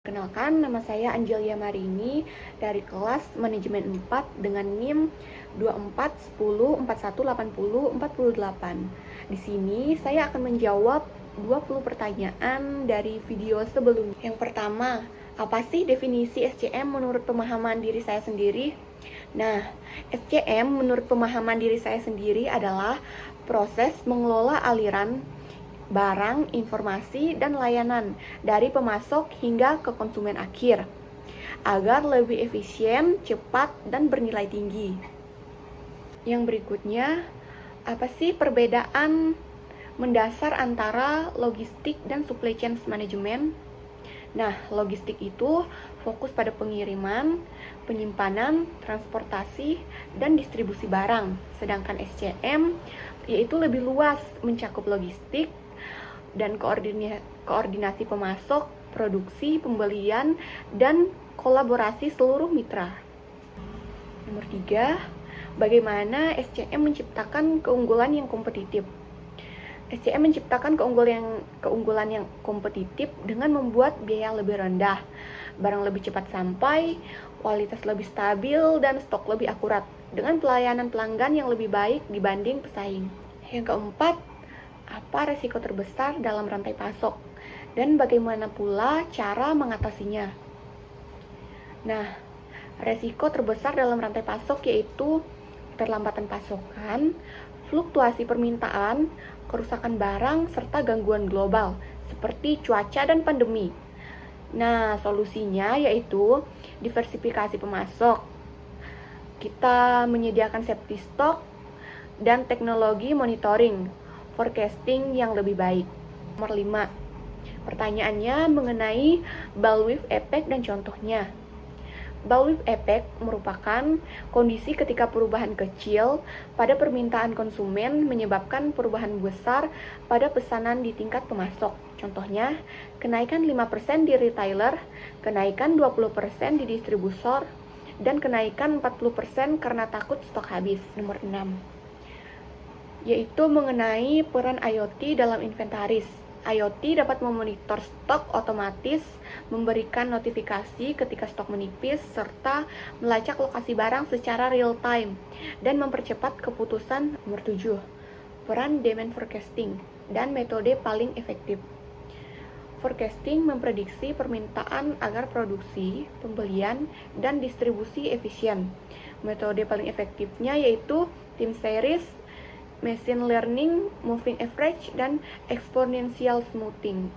Kenalkan, nama saya Angelia Marini dari kelas Manajemen 4 dengan NIM 2410418048. Di sini saya akan menjawab 20 pertanyaan dari video sebelumnya. Yang pertama, apa sih definisi SCM menurut pemahaman diri saya sendiri? Nah, SCM menurut pemahaman diri saya sendiri adalah proses mengelola aliran barang, informasi, dan layanan dari pemasok hingga ke konsumen akhir agar lebih efisien, cepat, dan bernilai tinggi. Yang berikutnya, apa sih perbedaan mendasar antara logistik dan supply chain management? Nah, logistik itu fokus pada pengiriman, penyimpanan, transportasi, dan distribusi barang. Sedangkan SCM yaitu lebih luas, mencakup logistik dan koordinasi pemasok, produksi, pembelian, dan kolaborasi seluruh mitra. Nomor 3, bagaimana SCM menciptakan keunggulan yang kompetitif? SCM menciptakan keunggulan yang kompetitif dengan membuat biaya lebih rendah, barang lebih cepat sampai, kualitas lebih stabil, dan stok lebih akurat, dengan pelayanan pelanggan yang lebih baik dibanding pesaing. Yang keempat, apa resiko terbesar dalam rantai pasok, dan bagaimana pula cara mengatasinya? Nah, resiko terbesar dalam rantai pasok yaitu keterlambatan pasokan, fluktuasi permintaan, kerusakan barang, serta gangguan global seperti cuaca dan pandemi. Nah, solusinya yaitu diversifikasi pemasok. Kita menyediakan safety stock dan teknologi monitoring, forecasting yang lebih baik. Nomor 5, pertanyaannya mengenai bullwhip effect dan contohnya. Bullwhip effect merupakan kondisi ketika perubahan kecil pada permintaan konsumen menyebabkan perubahan besar pada pesanan di tingkat pemasok. Contohnya, kenaikan 5% di retailer, kenaikan 20% di distributor, dan kenaikan 40% karena takut stok habis. Nomor 6, yaitu mengenai peran IoT dalam inventaris. IoT dapat memonitor stok otomatis, memberikan notifikasi ketika stok menipis, serta melacak lokasi barang secara real time, dan mempercepat keputusan. Nomor 7, peran demand forecasting dan metode paling efektif. Forecasting memprediksi permintaan agar produksi, pembelian, dan distribusi efisien. Metode paling efektifnya yaitu time series, machine learning, moving average, dan exponential smoothing.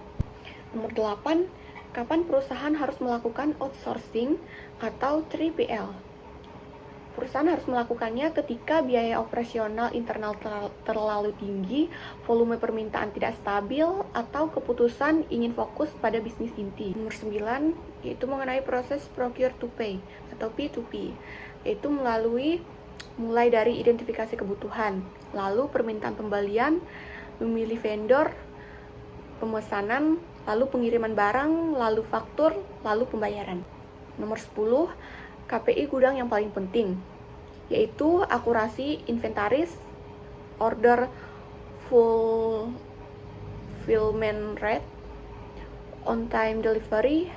Nomor 8, kapan perusahaan harus melakukan outsourcing atau 3PL? Perusahaan harus melakukannya ketika biaya operasional internal terlalu tinggi, volume permintaan tidak stabil, atau keputusan ingin fokus pada bisnis inti. Nomor 9, yaitu mengenai proses procure to pay atau P2P, yaitu mulai dari identifikasi kebutuhan, lalu permintaan pembelian, memilih vendor, pemesanan, lalu pengiriman barang, lalu faktur, lalu pembayaran. Nomor 10, KPI gudang yang paling penting, yaitu akurasi inventaris, order fulfillment rate, on time delivery,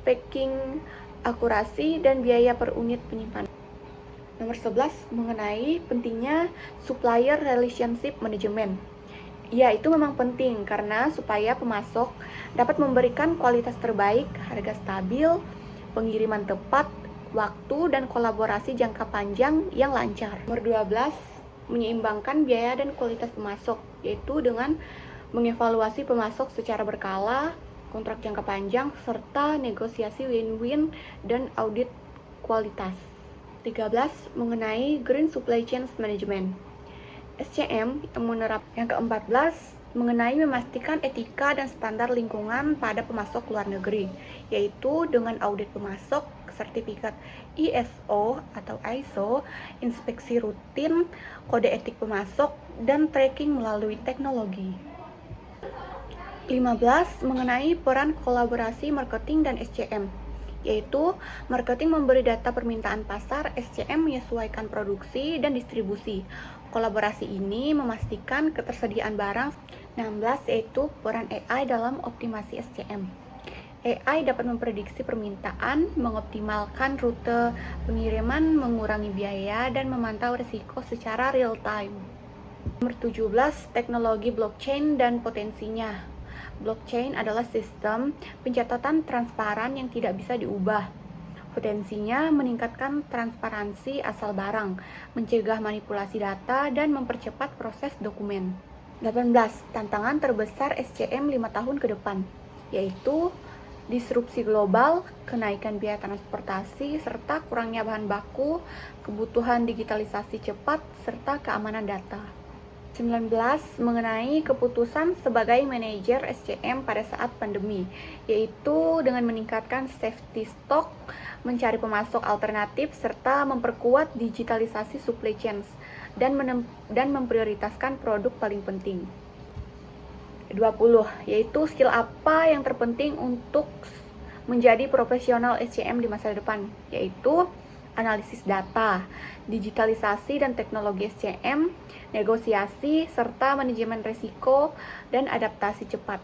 packing akurasi, dan biaya per unit penyimpanan. Nomor 11, mengenai pentingnya supplier relationship management. Ya, itu memang penting karena supaya pemasok dapat memberikan kualitas terbaik, harga stabil, pengiriman tepat, waktu, dan kolaborasi jangka panjang yang lancar. Nomor 12, menyeimbangkan biaya dan kualitas pemasok, yaitu dengan mengevaluasi pemasok secara berkala, kontrak jangka panjang, serta negosiasi win-win dan audit kualitas. 13, mengenai Green Supply Chain Management. SCM yang menerapkan. Yang ke-14, mengenai memastikan etika dan standar lingkungan pada pemasok luar negeri, yaitu dengan audit pemasok, sertifikat ISO atau ISO, inspeksi rutin, kode etik pemasok, dan tracking melalui teknologi. 15, mengenai peran kolaborasi marketing dan SCM, yaitu marketing memberi data permintaan pasar, SCM menyesuaikan produksi dan distribusi. Kolaborasi ini memastikan ketersediaan barang. 16, yaitu peran AI dalam optimasi SCM, AI dapat memprediksi permintaan, mengoptimalkan rute pengiriman, mengurangi biaya, dan memantau risiko secara real time. Nomor 17, teknologi blockchain dan potensinya. Blockchain adalah sistem pencatatan transparan yang tidak bisa diubah. Potensinya meningkatkan transparansi asal barang, mencegah manipulasi data, dan mempercepat proses dokumen. 18. Tantangan terbesar SCM 5 tahun ke depan, yaitu disrupsi global, kenaikan biaya transportasi, serta kurangnya bahan baku, kebutuhan digitalisasi cepat, serta keamanan data. 19. Mengenai keputusan sebagai manajer SCM pada saat pandemi, yaitu dengan meningkatkan safety stock, mencari pemasok alternatif, serta memperkuat digitalisasi supply chains, dan memprioritaskan produk paling penting. 20. Yaitu skill apa yang terpenting untuk menjadi profesional SCM di masa depan, yaitu analisis data, digitalisasi dan teknologi SCM, negosiasi, serta manajemen risiko dan adaptasi cepat.